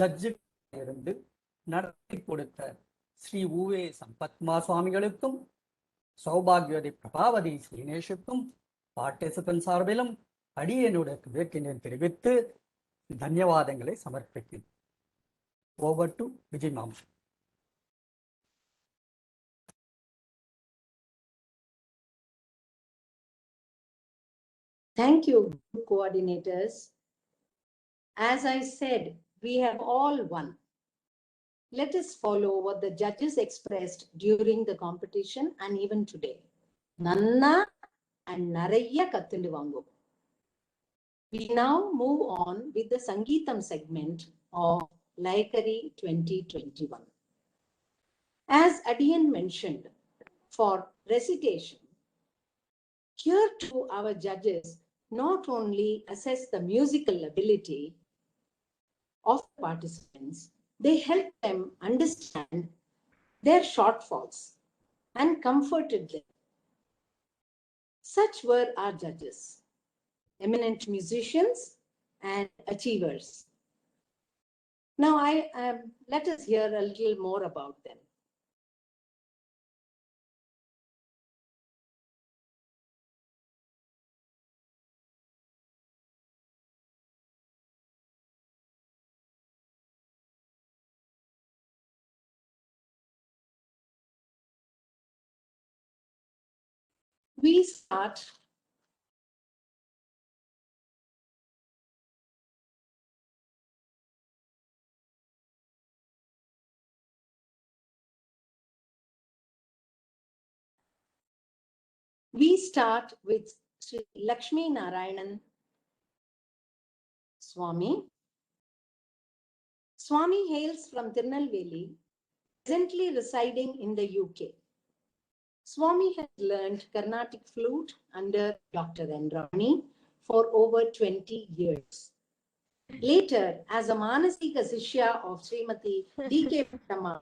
Judge இருந்து நடத்தி கொடுத்த ஸ்ரீ உவே சம்பத்மா சுவாமிகளுக்கும் சௌபாகியவதி பிரபாவதி ஸ்ரீனேஷுக்கும் பார்ட்டிசிபன் சார்பிலும் அடியனுடைய விவேக்கினை தெரிவித்து தன்யவாதங்களை சமர்ப்பிக்கிறேன். Over to Vijay ma'am. Thank you, coordinators. As I said, we have all won. Let us follow what the judges expressed during the competition and even today. Nanna and Narayya Kattundu Vango. We now move on with the Sangeetam segment of Laikari 2021. As Adiyan mentioned, for recitation, here too our judges not only assess the musical ability of participants, they help them understand their shortfalls and comforted them. Such were our judges, eminent musicians and achievers. Now let us hear a little more about them. We start with Sri Lakshmi Narayanan Swami. Swami hails from Tirunelveli, presently residing in the UK. Swami has learned Carnatic flute under Dr. N. Ramani for over 20 years. Later, as a Manasika Sishya of Srimati D.K. Pattamma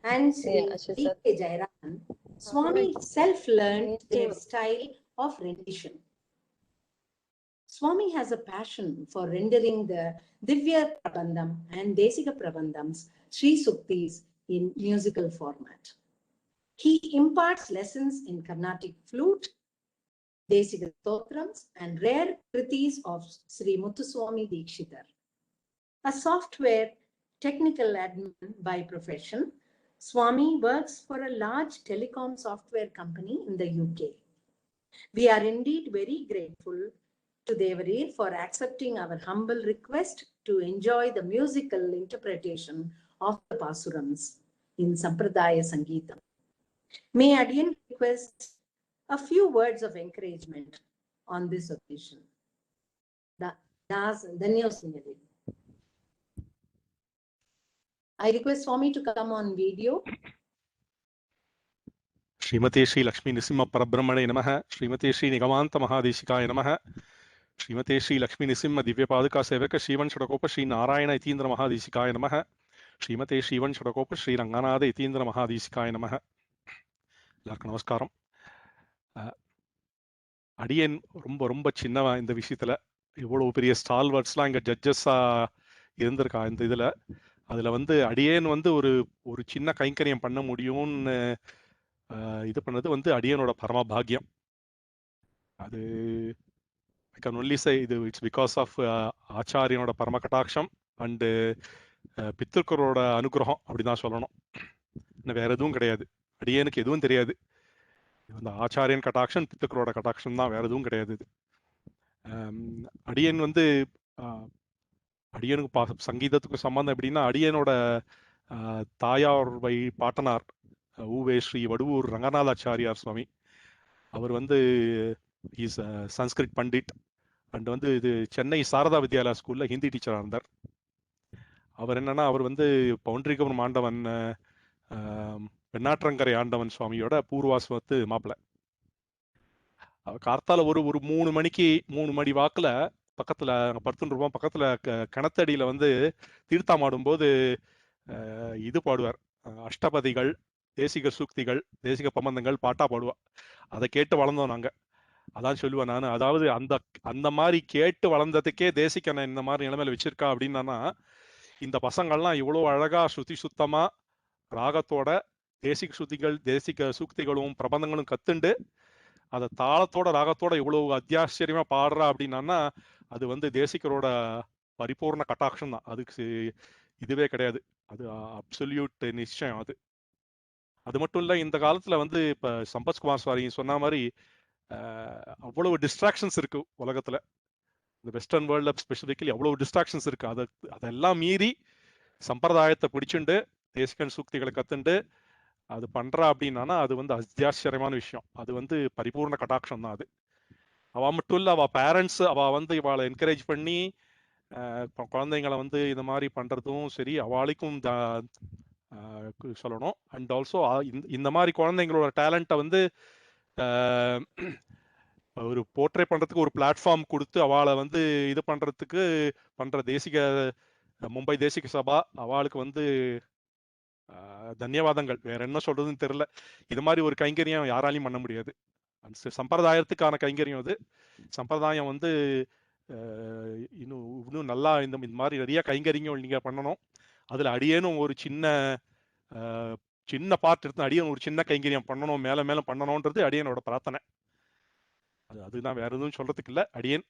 and Sri D.K. Jayaraman, Swami self-learned their style of rendition. Swami has a passion for rendering the Divya Prabandham and Desika Prabandhams, Sri Suktis, in musical format. He imparts lessons in Carnatic flute, Desika Stotrams, and rare kritis of Sri Muthuswami Dikshitar. A software technical admin by profession, Swami works for a large telecom software company in the UK. We are indeed very grateful to Devarir for accepting our humble request to enjoy the musical interpretation of the Pasurams in Sampradaya Sangeetam. May Adiyan request a few words of encouragement on this occasion. I request Swami to come on video. Srimati Sri Lakshmi Nisimha Parabrahmane Namaha, Srimati Sri Nigamanta Mahadeshikaya Namaha, Srimati Sri Lakshmi Nisimha Divya Padaka Sevaka Shivan Shadakopa Sri Narayana Itindra Mahadeshikaya Namaha, Srimati Shivan Shadakopa Sri Ranganada Itindra Mahadeshikaya Namaha. எல்லாருக்கும் நமஸ்காரம். அடியன் ரொம்ப ரொம்ப சின்னவா இந்த விஷயத்துல, இவ்வளவு பெரிய ஸ்டால்வர்ட்ஸ்லாம் இங்க ஜட்ஜஸா இருந்திருக்கா இந்த இதுல. அதுல அடியேன் ஒரு சின்ன கைங்கரியம் பண்ண முடியும்னு இது பண்ணது அடியனோட பரம பாக்கியம். அது ஐ கேன் ஒன்லி சே இது இட்ஸ் பிகாஸ் ஆஃப் ஆச்சாரியனோட பரம கட்டாட்சம் அண்டு பித்திருக்கரோட அனுகிரகம் அப்படிதான் சொல்லணும். இன்னும் வேற எதுவும் கிடையாது. அடியனுக்கு எதுவும் தெரியாது. ஆச்சாரியன் கட்டாட்சம், பித்திருக்கரோட கட்டாட்சம் தான், வேற எதுவும் கிடையாது. அடியன் அடியனுக்கு சங்கீதத்துக்கு சம்பந்தம் எப்படின்னா, அடியனோட தாயார் பாட்டனார் ஊவே ஸ்ரீ வடுவூர் ரங்கநாதாச்சாரியார் சுவாமி, அவர் இஸ் சன்ஸ்கிரிட் பண்டிட் அண்ட் இது சென்னை சாரதா வித்யாலயா ஸ்கூல்ல ஹிந்தி டீச்சராக இருந்தார். அவர் என்னன்னா, அவர் பவுண்டரிகபுரம் ஆண்டவன் வெண்ணாற்றங்கரை ஆண்டவன் சுவாமியோட பூர்வாசுவத்து மாப்பிள்ள. கார்த்தால ஒரு 3 மணி வாக்குல பக்கத்துல படுத்துன்னு இருப்போம். பக்கத்துல கிணத்தடியில தீர்த்தாமாடும் போது இது பாடுவார், அஷ்டபதிகள், தேசிக சூக்திகள், தேசிக பிரபந்தங்கள் பாட்டா பாடுவா. அதை கேட்டு வளர்ந்தோம் நாங்க. அதான் சொல்லுவேன் நான், அதாவது அந்த மாதிரி கேட்டு வளர்ந்ததுக்கே தேசிகனை இந்த மாதிரி நிலைமையில வச்சிருக்கா அப்படின்னா, இந்த பசங்கள்லாம் இவ்வளோ அழகா ஸ்ருதி சுத்தமா ராகத்தோட தேசிக ஸ்ருதிகள் தேசிக சூக்திகளும் பிரபந்தங்களும் கத்துண்டு அதை தாளத்தோட ராகத்தோட இவ்வளவு அத்தியாச்சரியமா பாடுறா அப்படின்னா அது வந்து தேசிகரோட பரிபூர்ண கட்டாட்சம் தான். அதுக்கு இதுவே கிடையாது. அது அப்சல்யூட் நிச்சயம் அது. அது மட்டும் இல்ல, இந்த காலத்துல வந்து இப்ப சம்பத்குமார் சாரி சொன்ன மாதிரி அவ்வளவு டிஸ்ட்ராக்ஷன்ஸ் இருக்கு உலகத்துல. இந்த வெஸ்டர்ன் வேர்ல்ட்ல ஸ்பெசிஃபிக்கலி அவ்வளவு டிஸ்ட்ராக்ஷன்ஸ் இருக்கு. அதெல்லாம் மீறி சம்பிரதாயத்தை பிடிச்சுண்டு தேசிகன் சூக்திகளை கத்துண்டு அது பண்றா அப்படின்னா அது வந்து அத்தியாச்சரியமான விஷயம். அது வந்து பரிபூர்ண கட்டாட்சம் தான் அது. அவ மட்டும் இல்ல, அவ பேரண்ட்ஸ் அவ வந்து இவாளை என்கரேஜ் பண்ணி குழந்தைங்களை வந்து இந்த மாதிரி பண்றதும் சரி, அவளுக்கும் சொல்லணும். அண்ட் ஆல்சோ இந்த மாதிரி குழந்தைங்களோட டேலண்ட்டை வந்து ஒரு போர்ட்ரே பண்றதுக்கு ஒரு பிளாட்ஃபார்ம் கொடுத்து அவளை வந்து இது பண்றதுக்கு பண்ற தேசிக மும்பை தேசிக சபா அவளுக்கு வந்து தன்யவாதங்கள். வேற என்ன சொல்றதுன்னு தெரியல. இது மாதிரி ஒரு கைங்கரியம் யாராலையும் பண்ண முடியாது. சம்பிரதாயத்துக்கான கைங்கரியம் அது. சம்பிரதாயம் வந்து இன்னும் நல்லா இந்த மாதிரி நிறைய கைங்கரியங்கள் நீங்க பண்ணணும். அதுல அடியேனும் ஒரு சின்ன பார்ட் எடுத்து அடியன் ஒரு சின்ன கைங்கரியம் பண்ணணும், மேல மேல பண்ணணும்ன்றது அடியனோட பிரார்த்தனை. அதுதான், வேற எதுவும் சொல்றதுக்கு இல்ல. அடியேன்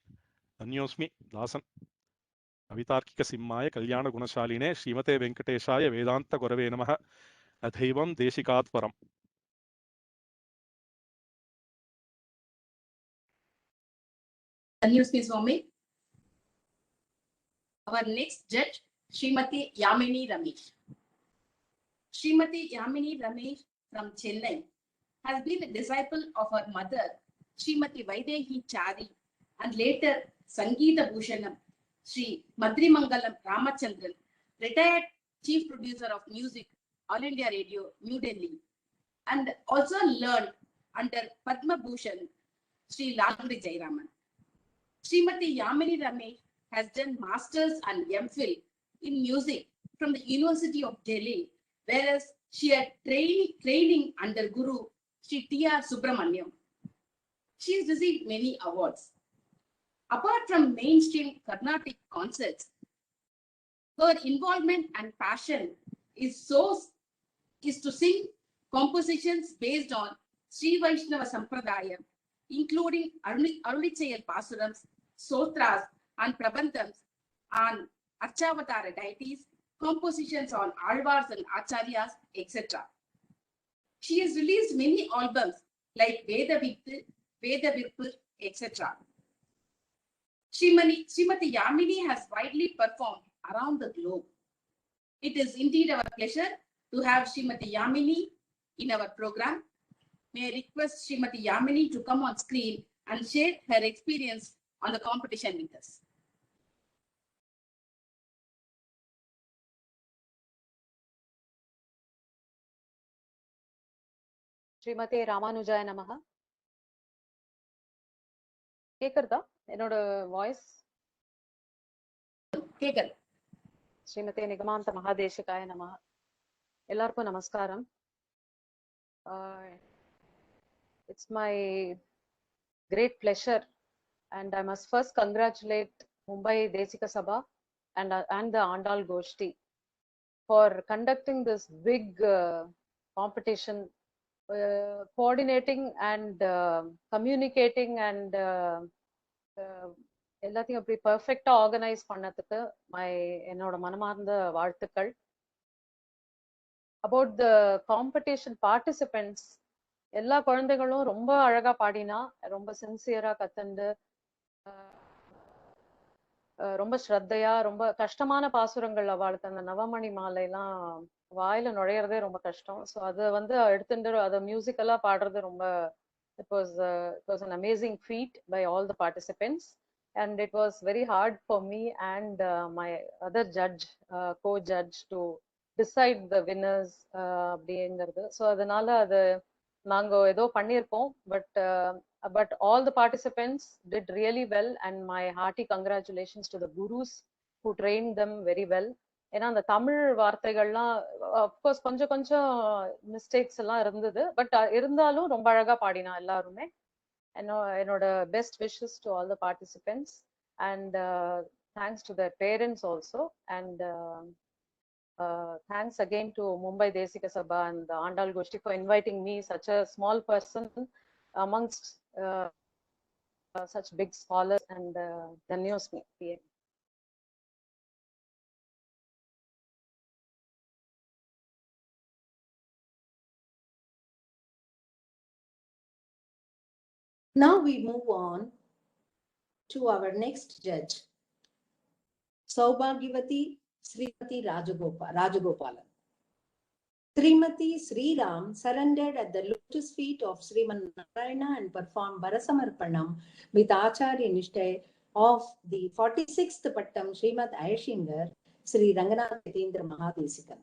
தன்யோஸ்மி தாசன். கவிதார்க்கிக சிம்மாய கல்யாண குணசாலினே ஸ்ரீமதே வெங்கடேஷாய வேதாந்த குரவே நமः. அதைவம் தேசிகாத் பரம். Thanusmi Swami. Our next judge, Srimati Yamini Ramesh. Srimati Yamini Ramesh from Chennai has been a disciple of her mother, Srimati Vaidehi Chari, and later Sangeeta Bhushanam, Sri Madrimangalam Ramachandran, retired chief producer of music, All India Radio, New Delhi, and also learned under Padma Bhushan, Sri Lalguri Jairaman. Srimati Yamini Ramesh has done Masters and MPhil in music from the University of Delhi, whereas she had training under Guru Sri T.R. Subramaniam. She has received many awards. Apart from mainstream Carnatic concerts, her involvement and passion is to sing compositions based on Sri Vaishnava Sampradaya, including Arulichayal Pasurams, Sotras, and Prabandhams on Archavatara deities, compositions on Alvars and Acharyas, etc. She has released many albums like Veda Virpu, etc. Srimati Yamini has widely performed around the globe. It is indeed our pleasure to have Srimati Yamini in our program. May I request Srimati Yamini to come on screen and share her experience on the competition with us. ஸ்ரீமதே ராமானுஜாய நமஹ. கேக்குறதா என்னோட voice? கேக்குது. ஸ்ரீமதே நிகமாந்த மகாதேசிகாய நமஹ. எல்லாருக்கும் நமஸ்காரம். It's my great pleasure and I must first congratulate Mumbai Desika Sabha and the Andal Goshti for conducting this big competition, coordinating and communicating and எல்லாத்தையும் அப்படி பெர்ஃபெக்டா ஆர்கனைஸ் பண்ணதுக்கு என்னோட மனமார்ந்த வாழ்த்துக்கள். About the competition participants, எல்லா குழந்தைகளும் ரொம்ப அழகா பாடினா, ரொம்ப சின்சியரா கத்துண்டு, ரொம்ப ஸ்ரத்தையா, ரொம்ப கஷ்டமான பாசுரங்கள் அவளுக்கு அந்த நவமணி மாலை எல்லாம் வாயில நுழையிறதே ரொம்ப கஷ்டம். ஸோ அதை வந்து எடுத்துட்டு அதை மியூசிக்கலா பாடுறது ரொம்ப it was an amazing feat by all the participants, and it was very hard for me and my other judge, co-judge, to decide the winners அப்படிங்கிறது. ஸோ அதனால அது நாங்க ஏதோ பண்ணியிருப்போம், but all the participants did really well, and my hearty congratulations to the gurus who trained them very well. ஏன்னா அந்த தமிழ் வார்த்தைகள்லாம் of course கொஞ்சம் கொஞ்சம் மிஸ்டேக்ஸ் எல்லாம் இருந்தது, பட் இருந்தாலும் ரொம்ப அழகா பாடினா எல்லாருமே. என்னோட best wishes to all the participants, and thanks to their parents also, and thanks again to Mumbai Desika Sabha and the Andal Goshti for inviting me, such a small person amongst such big scholars, and Dhanyosmi. Now we move on to our next judge, Saubhagyavati Srimati Rajagopalan. Srimati Sri Ram surrendered at the lotus feet of Sriman Narayana and performed Barasamarpanam with Acharya Nishtay of the 46th Pattam Srimad Ayashingar Sri Ranganath Yatindra Mahadesikan.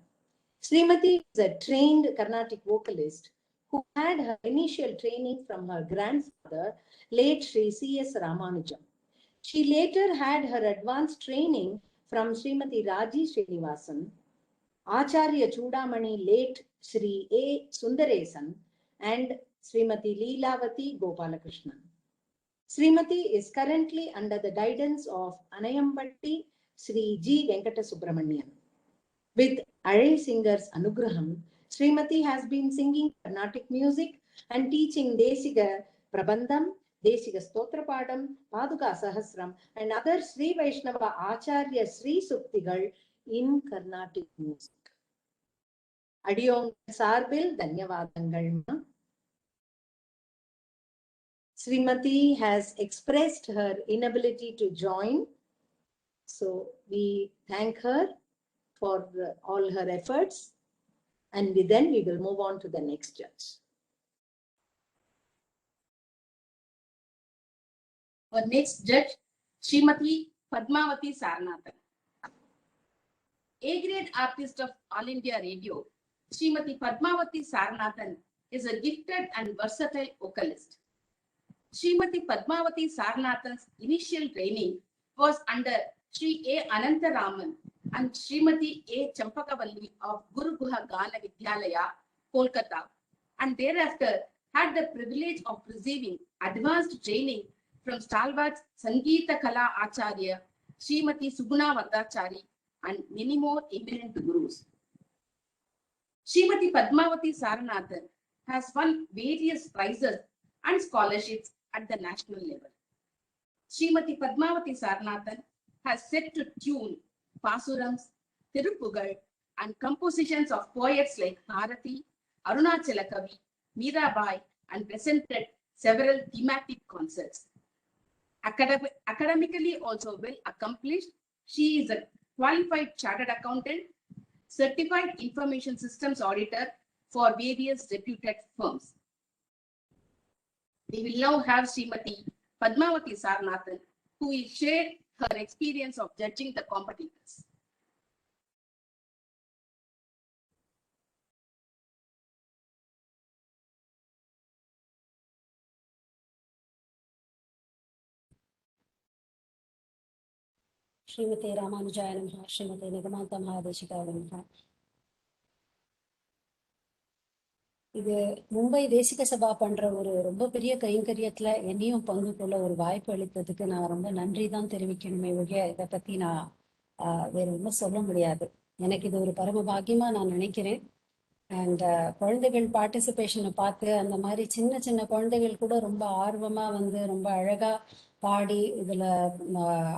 Srimati is a trained Carnatic vocalist who had her initial training from her grandfather, late Sri C.S. Ramanujam. She later had her advanced training from Srimati Raji Srinivasan, Acharya Chudamani, late Sri A. Sundaresan, and Srimati Leelavati Gopalakrishnan. Srimati is currently under the guidance of Anayambatti Sri G. Venkata Subramanian. With Azhai Singers Anugraham, Srimati has been singing Carnatic music and teaching Desika Prabandham, Desika Stotrapadam, Paduka Sahasram, and other Sri Vaishnava Acharya Sri Suktigal in Carnatic music. Adiyong Sarbil Dhanyavadangal. Srimati has expressed her inability to join, so we thank her for all her efforts, and then we will move on to the next judge. Our next judge, Srimati Padmavati Saranathan. A-grade artist of All India Radio, Srimati Padmavati Saranathan is a gifted and versatile vocalist. Srimati Padmavati Saranathan's initial training was under Sri A. Anantaraman and Srimati A. Champakavalli of Guru Guha Gana Vidyalaya, Kolkata, and thereafter had the privilege of receiving advanced training from stalwart Sangeeta Kala Acharya, Srimati Suguna Vardachari, and many more eminent gurus. Srimati Padmavati Saranathan has won various prizes and scholarships at the national level. Srimati Padmavati Saranathan has set to tune Pasurams, Tirupugal, and compositions of poets like Bharati, Arunachala Kavi, Mirabai, and presented several thematic concerts. Academically also well accomplished, she is a qualified chartered accountant, certified information systems auditor for various reputed firms. We will now have Srimati Padmavati Saranathan, who will share her experience of judging the competitors. Srimati Ramanujaya Namaha, Srimati Nigamanta Mahadeshikaya Namaha. இது மும்பை தேசிக சபா பண்ற ஒரு ரொம்ப பெரிய கைங்கரியத்துல என்னையும் பங்கு கொள்ள ஒரு வாய்ப்பு அளித்ததுக்கு நான் ரொம்ப நன்றி தான் தெரிவிக்கணுமே ஒழிய இதை பத்தி நான் வேற ஒன்றும் சொல்ல முடியாது. எனக்கு இது ஒரு பரம பாக்கியமா நான் நினைக்கிறேன். அண்ட் குழந்தைகள் பார்ட்டிசிபேஷனை பார்த்து அந்த மாதிரி சின்ன சின்ன குழந்தைகள் கூட ரொம்ப ஆர்வமா வந்து ரொம்ப அழகா பாடி இதுல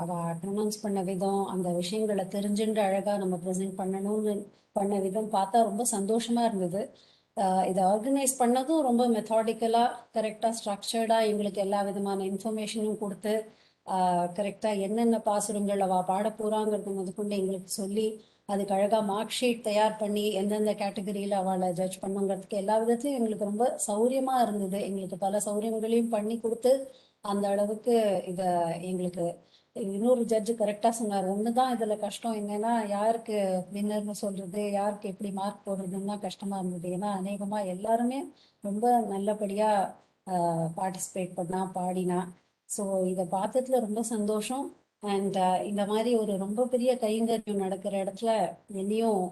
அவ ப்ரொனவுன்ஸ் பண்ண விதம், அந்த விஷயங்களை தெரிஞ்சுட்டு அழகா நம்ம ப்ரெசென்ட் பண்ணணும்னு பண்ண விதம் பார்த்தா ரொம்ப சந்தோஷமா இருந்தது. இதை ஆர்கனைஸ் பண்ணதும் ரொம்ப மெத்தாடிக்கலாக கரெக்டாக ஸ்ட்ரக்சர்டாக எங்களுக்கு எல்லா விதமான இன்ஃபர்மேஷனும் கொடுத்து கரெக்டாக என்னென்ன பாசுரங்கள் அவள் பாட போகிறாங்கிறது முதற்கொண்டு எங்களுக்கு சொல்லி அதுக்கு அழகாக மார்க் ஷீட் தயார் பண்ணி எந்தெந்த கேட்டகரியில் அவளை ஜட்ஜ் பண்ணுங்கிறதுக்கு எல்லா விதத்துலையும் எங்களுக்கு ரொம்ப சௌரியமாக இருந்தது. எங்களுக்கு பல சௌரியங்களையும் பண்ணி கொடுத்து அந்த அளவுக்கு இதை எங்களுக்கு இன்னொரு ஜட்ஜு கரெக்டாக சொன்னார். ஒன்று தான் இதில் கஷ்டம் என்னன்னா யாருக்கு வின்னர்னு சொல்கிறது, யாருக்கு எப்படி மார்க் போடுறதுன்னு தான் கஷ்டமாக இருந்தது. ஏன்னா அநேகமாக எல்லாருமே ரொம்ப நல்லபடியாக பார்ட்டிசிபேட் பண்ணா பாடினா. ஸோ இதை பார்த்ததுல ரொம்ப சந்தோஷம். அண்ட் இந்த மாதிரி ஒரு ரொம்ப பெரிய கைங்கரியம் நடக்கிற இடத்துல என்னையும்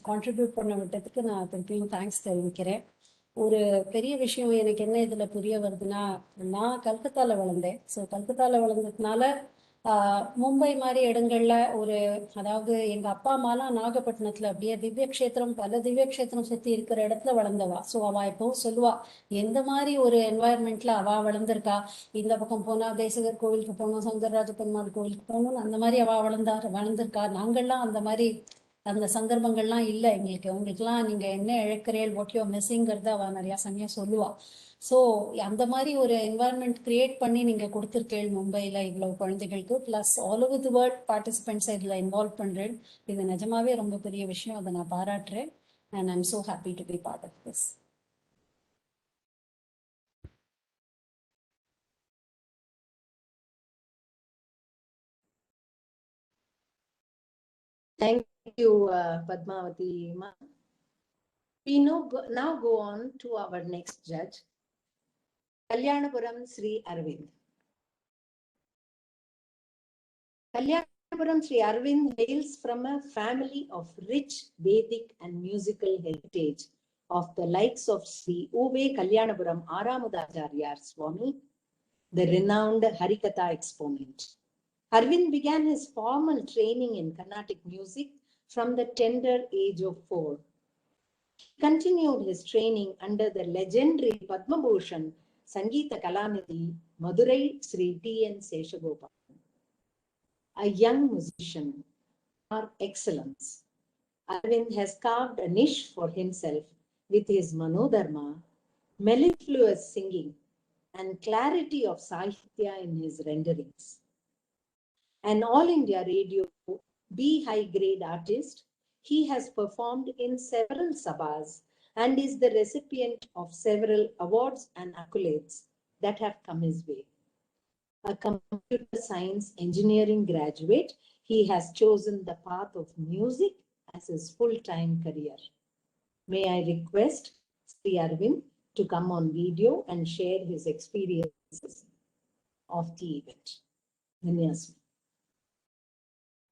கான்ட்ரிபியூட் பண்ண விட்டதுக்கு நான் திருப்பியும் தேங்க்ஸ் தெரிவிக்கிறேன். ஒரு பெரிய விஷயம் எனக்கு என்ன இதில் புரிய வருதுன்னா, நான் கல்கத்தாவில் வளர்ந்தேன். ஸோ கல்கத்தாவில் வளர்ந்ததுனால மும்பை மாதிரி இடங்கள்ல ஒரு அதாவது எங்க அப்பா அம்மாலாம் நாகப்பட்டினத்துல அப்படியே திவ்ய கஷேத்திரம் பல திவ்ய கஷேத்திரம் சுத்தி இருக்கிற இடத்துல வளர்ந்தவா. ஸோ அவ எப்பவும் சொல்லுவா எந்த மாதிரி ஒரு என்வாயர்மெண்ட்ல அவ வளர்ந்துருக்கா. இந்த பக்கம் போனா தேசிகர் கோவிலுக்கு போகணும், சங்கரராஜ பெருமாள் கோவிலுக்கு போகணும், அந்த மாதிரி அவ வளர்ந்திருக்கா. நாங்கள்லாம் அந்த மாதிரி அந்த சந்தர்ப்பங்கள்லாம் இல்லை எங்களுக்கு. உங்களுக்குலாம் நீங்க என்ன இழக்கிறீள், வாட் யூ மிஸ்ஸிங்கிறத அவ நிறைய சமயம் சொல்லுவா. ஸோ அந்த மாதிரி ஒரு என்வாயர்மெண்ட் கிரியேட் பண்ணி நீங்கள் கொடுத்துருக்கேள் மும்பையில் இவ்வளோ குழந்தைகளுக்கு. Plus all over the world பார்ட்டிசிபெண்ட்ஸை இதில் இன்வால்வ் பண்ணுறேன். இது நிஜமாவே ரொம்ப பெரிய விஷயம். அதை நான் பாராட்டுறேன். And I'm so happy to be part of this. Thank you, Padmavati Ma. We now go on to our next judge, Kalyanapuram Sri Arvind. Kalyanapuram Sri Arvind hails from a family of rich Vedic and musical heritage of the likes of Sri Uve Kalyanapuram Aramudacharya Swami, the renowned Harikatha exponent. Arvind began his formal training in Carnatic music from the tender age of 4. He continued his training under the legendary Padma Bhushan Sangeeta Kalanidhi Madurai Sri T.N. Seshagopal, a young musician par excellence. Arvind has carved a niche for himself with his Manodharma, mellifluous singing, and clarity of Sahitya in his renderings. An All India Radio B high-grade artist, he has performed in several sabhas and is the recipient of several awards and accolades that have come his way. A computer science engineering graduate, he has chosen the path of music as his full-time career. May I request Sri Arvind to come on video and share his experiences of the event. Dhanyasmi.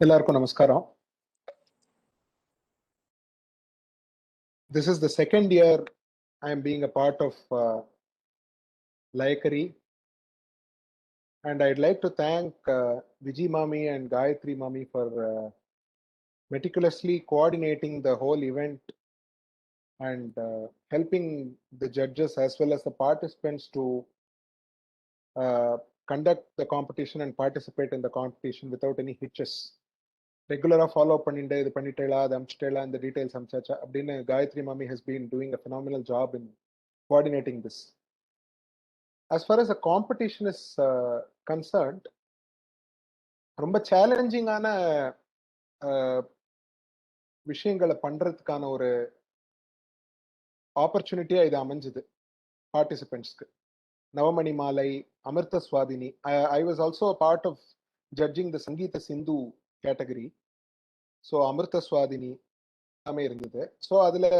எல்லாருக்கும் நமஸ்காரம். This is the second year I am being a part of Layakari, and I'd like to thank Vijay Mami and Gayatri Mami for meticulously coordinating the whole event and helping the judges as well as the participants to conduct the competition and participate in the competition without any hitches. Regular follow up பண்ணிட்டு இது பண்ணிட்டேலா அது அமிச்சிட்டேலா இந்த details அமிச்சாச்சா அப்படின்னு காயத்ரி மாமி has been doing a phenomenal job in coordinating this. As far as the competition is concerned, ரொம்ப சேலஞ்சிங்கான விஷயங்களை பண்றதுக்கான ஒரு ஆப்பர்ச்சுனிட்டியா இது அமைஞ்சது பார்ட்டிசிபென்ட்ஸ்க்கு. நவமணி மாலை, அமிர்த சுவாதினி. I was also a part of judging the Sangeeta Sindhu category. So Amrita Swadhini எல்லாமே இருந்தது. ஸோ அதில்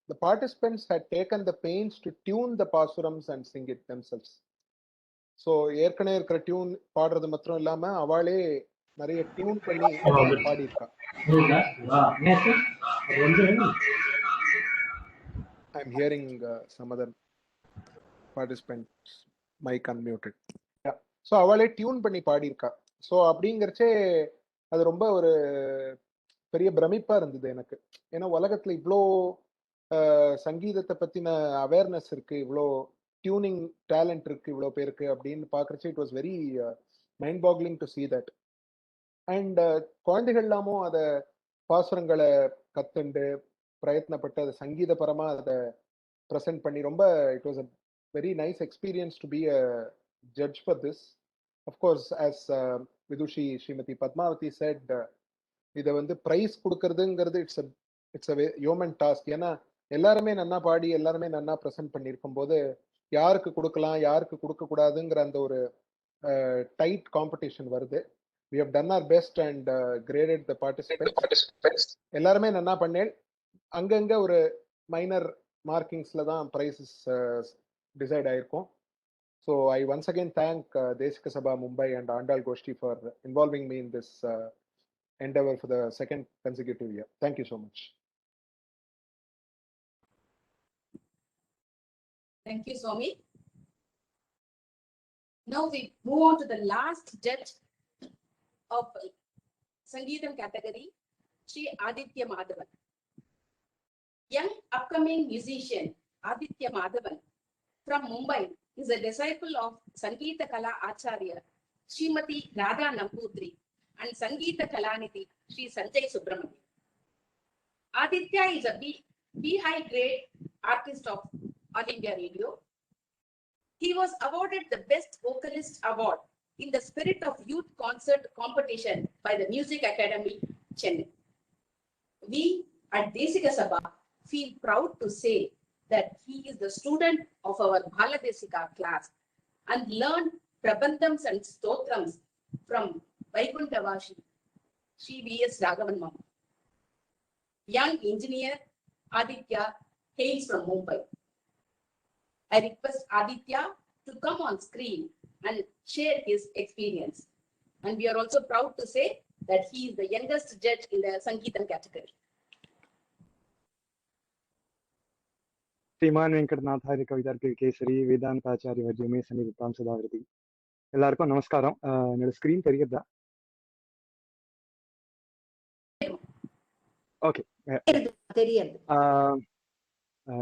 the participants had taken the pains to tune the pasurams and sing it themselves. So ஏற்கனவே இருக்கிற டியூன் பாடுறது மாத்திரம் இல்லாமல் அவளே நிறைய டியூன் பண்ணி பாடியிருக்கா. I'm hearing some other participants mic unmuted. Yeah. So அவளே டியூன் பண்ணி பாடியிருக்கா. ஸோ அப்படிங்கிறச்சே அது ரொம்ப ஒரு பெரிய பிரமிப்பா இருந்தது எனக்கு. ஏன்னா உலகத்துல இவ்வளோ சங்கீதத்தை பத்தின அவேர்னஸ் இருக்கு, இவ்வளோ டியூனிங் டேலண்ட் இருக்கு இவ்வளோ பேருக்கு அப்படின்னு பார்க்குறச்சு it was very mind boggling to see that. And குழந்தைகள் எல்லாமும் அதை பாசுரங்களை கத்துண்டு பிரயத்னப்பட்டு அதை சங்கீதபரமா அதை ப்ரெசென்ட் பண்ணி ரொம்ப it was a very nice experience to be a judge for this. Of course as Vidushi Shrimati Padmavathi said, இதை வந்து ப்ரைஸ் கொடுக்கறதுங்கிறது இட்ஸ் அ ஹியூமன் டாஸ்க். ஏன்னா எல்லாருமே நன்னா பாடி எல்லாருமே நன்னா ப்ரெசென்ட் பண்ணியிருக்கும் போது யாருக்கு கொடுக்கலாம் யாருக்கு கொடுக்கக்கூடாதுங்கிற அந்த ஒரு டைட் காம்படிஷன் வருது. We have done our best and graded the participants. எல்லாருமே நன்னா பண்ணேன். அங்கங்க ஒரு மைனர் மார்க்கிங்ஸ்ல தான் ப்ரைஸஸ் டிசைட் ஆயிருக்கும். So I once again thank Desika Sabha Mumbai and Andal Goshti for involving me in this endeavor for the second consecutive year. Thank you so much. Thank you, Swami. Now we move on to the last judge, of Sangeetam category, Sri Aditya Madhavan. Young upcoming musician Aditya Madhavan from Mumbai is a disciple of Sangeeta Kala Acharya Srimati Radha Namputri and Sangeeta Kalanidhi Sri Sanjay Subramanian. Aditya is a B-high grade artist of All India Radio. He was awarded the Best Vocalist Award in the Spirit of Youth Concert Competition by the Music Academy, Chennai. We at Desika Sabha feel proud to say that he is the student of our Baladesika class and learned Prabandhams and Stotrams from Vaikuntavashi, Sri V.S. Raghavan Mama. Young engineer Aditya hails from Mumbai. I request Aditya to come on screen and share his experience. And we are also proud to say that he is the youngest judge in the Sangeetam category. श्रीमान वेंकटनाथार्य कवितार्क केसरी वेदांताचार्य वर्जुमे सन्निधितां सदाविरति எல்லாருக்கும் நமஸ்காரம் என்னோட screen தெரியுதா okay தெரியுது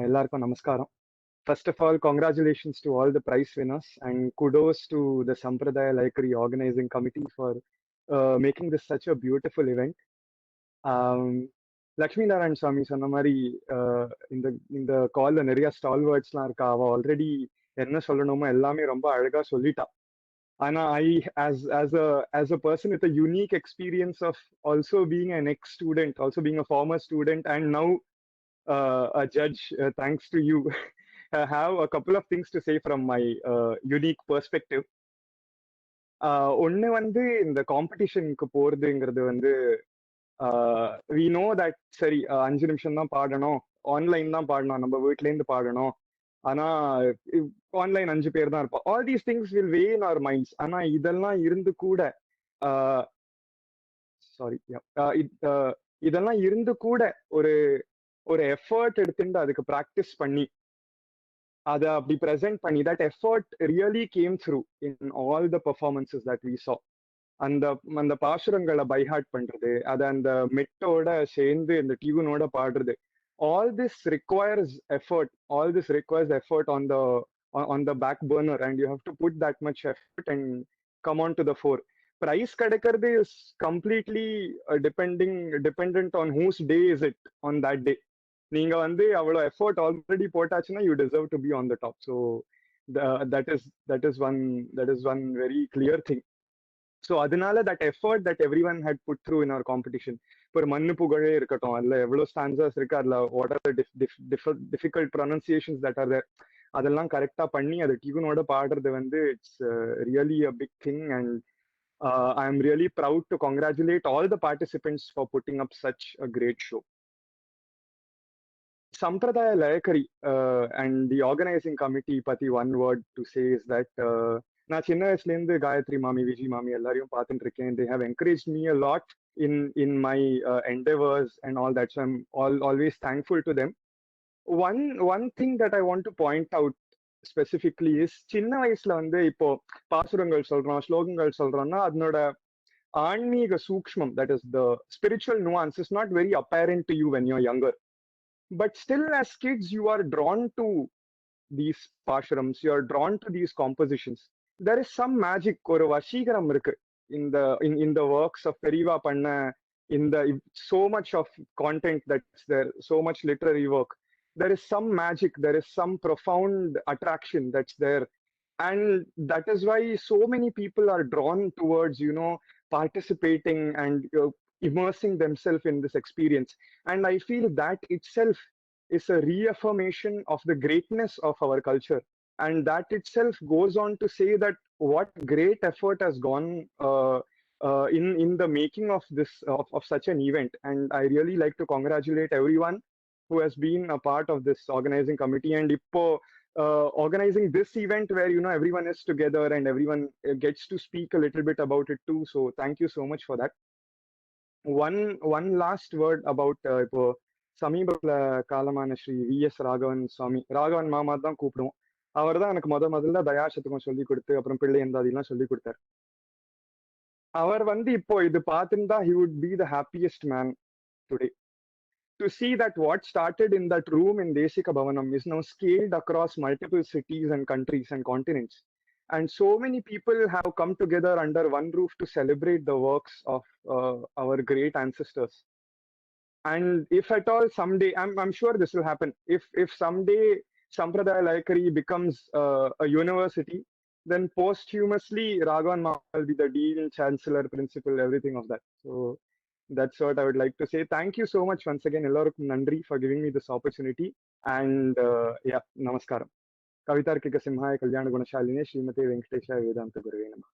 எல்லாருக்கும் நமஸ்காரம் first of all congratulations to all the prize winners and kudos to the Sampradaya Laikari organizing committee for making this such a beautiful event. Lakshmi Narayan சுவாமி சொன்ன மாதிரி இந்த கால்ல நிறைய ஸ்டால்வர்ட்ஸ்லாம் இருக்கா. அவ ஆல்ரெடி என்ன சொல்லணுமோ எல்லாமே ரொம்ப அழகா சொல்லிட்டா. ஆனா as a person with a unique experience of also being an ex-student, also being a former student and now a judge, thanks to you, I have a couple of things to say from my unique perspective. ஒண்ணு வந்து இந்த காம்படிஷனுக்கு போறதுங்கிறது வந்து we know that சரி 5 நிமிஷம் தான் பாடணும், online தான் பாடணும், நம்ம வீட்ல இருந்து பாடணும், ஆனா ஆன்லைன் 5 பேர் தான் இருப்போம். All these things will weigh in our minds. ஆனா இதெல்லாம் இருந்து கூட இதெல்லாம் இருந்து கூட ஒரு எஃபர்ட் எடுத்துட்டு அதுக்கு ப்ராக்டிஸ் பண்ணி அதை அப்படி ப்ரெசென்ட் பண்ணி that effort really came through in all the performances that we saw. அந்த பாசுரங்களை பைஹார்ட் பண்றது, அதை அந்த மெட்டோட சேர்ந்து இந்த டியூனோட பாடுறது, all this requires effort on the back burner and you have to put that much effort and come on to the fore. Prize kadekkarde is completely dependent on whose day is it on that day. நீங்க வந்து அவ்வளோ effort already போட்டாச்சுன்னா you deserve to be on the top. So that is one very clear thing. So அதனால that effort that everyone had put through in our competition, இப்போ மண்ணு புகழே இருக்கட்டும், அதுல எவ்வளவு ஸ்டான்சர்ஸ் இருக்கு, அதுல what are the difficult pronunciations that are there, அதெல்லாம் கரெக்டா பண்ணி அது டியூனோட பாடுறது வந்து it's really a big thing and I am really proud to congratulate all the participants for putting up such a great show. Sampradaya Laikari and the organizing committee pati one word to say is that நான் சின்ன வயசுல இருந்து காயத்ரி மாமி, விஜய் மாமி எல்லாரையும் பார்த்துட்டு இருக்கேன். They have encouraged me a lot in my endeavors and all that, so I'm always thankful to them. One thing that I want to point out specifically is சின்ன வயசுல வந்து இப்போ பாசுரங்கள் சொல்றோம், ஸ்லோகங்கள் சொல்றோம்னா அதனோட ஆன்மீக சூக்ஷ்மம், that is the spiritual nuance, is not very apparent to you when you're younger. But still as kids you are drawn to these pashrams, you are drawn to these compositions. There is some magic, ஒரு வசீகரம் இருக்கு in the works of Periva Panna, in the so much of content that's there, so much literary work. There is some magic, there is some profound attraction that's there, and that is why so many people are drawn towards participating and immersing themselves in this experience. And I feel that itself is a reaffirmation of the greatness of our culture, and that itself goes on to say that what great effort has gone in the making of this of such an event. And I really like to congratulate everyone who has been a part of this organizing committee and ippo organizing this event where everyone is together and everyone gets to speak a little bit about it too. So thank you so much for that. One last word about இப்போ சமீபத்துல காலமான Sri V.S. Raghavan சுவாமி, ராகவன் மாமா தான் கூப்பிடுவோம். அவர் தான் எனக்கு முதல்ல தயாசத்துக்கும் சொல்லி கொடுத்து அப்புறம் பிள்ளை எந்தாதிலாம் சொல்லி கொடுத்தாரு. அவர் வந்து இப்போ இது பார்த்துருந்தா he would be the happiest man today. To see that what started in that room in Desika Bhavanam is now scaled across multiple cities and countries and continents. And so many people have come together under one roof to celebrate the works of our great ancestors. And if at all someday, I'm sure this will happen, if someday Sampradaya Laikari becomes a university, then posthumously Raghavan Mama will be the dean, chancellor, principal, everything of that. So that's what I would like to say. Thank you so much once again, Ellarukkum Nandri, for giving me this opportunity. And yeah, namaskaram. Kavitarkika Simhaya Kalyana Gunashaline Srimate Venkateshaya Vedanta Gurave Namaha.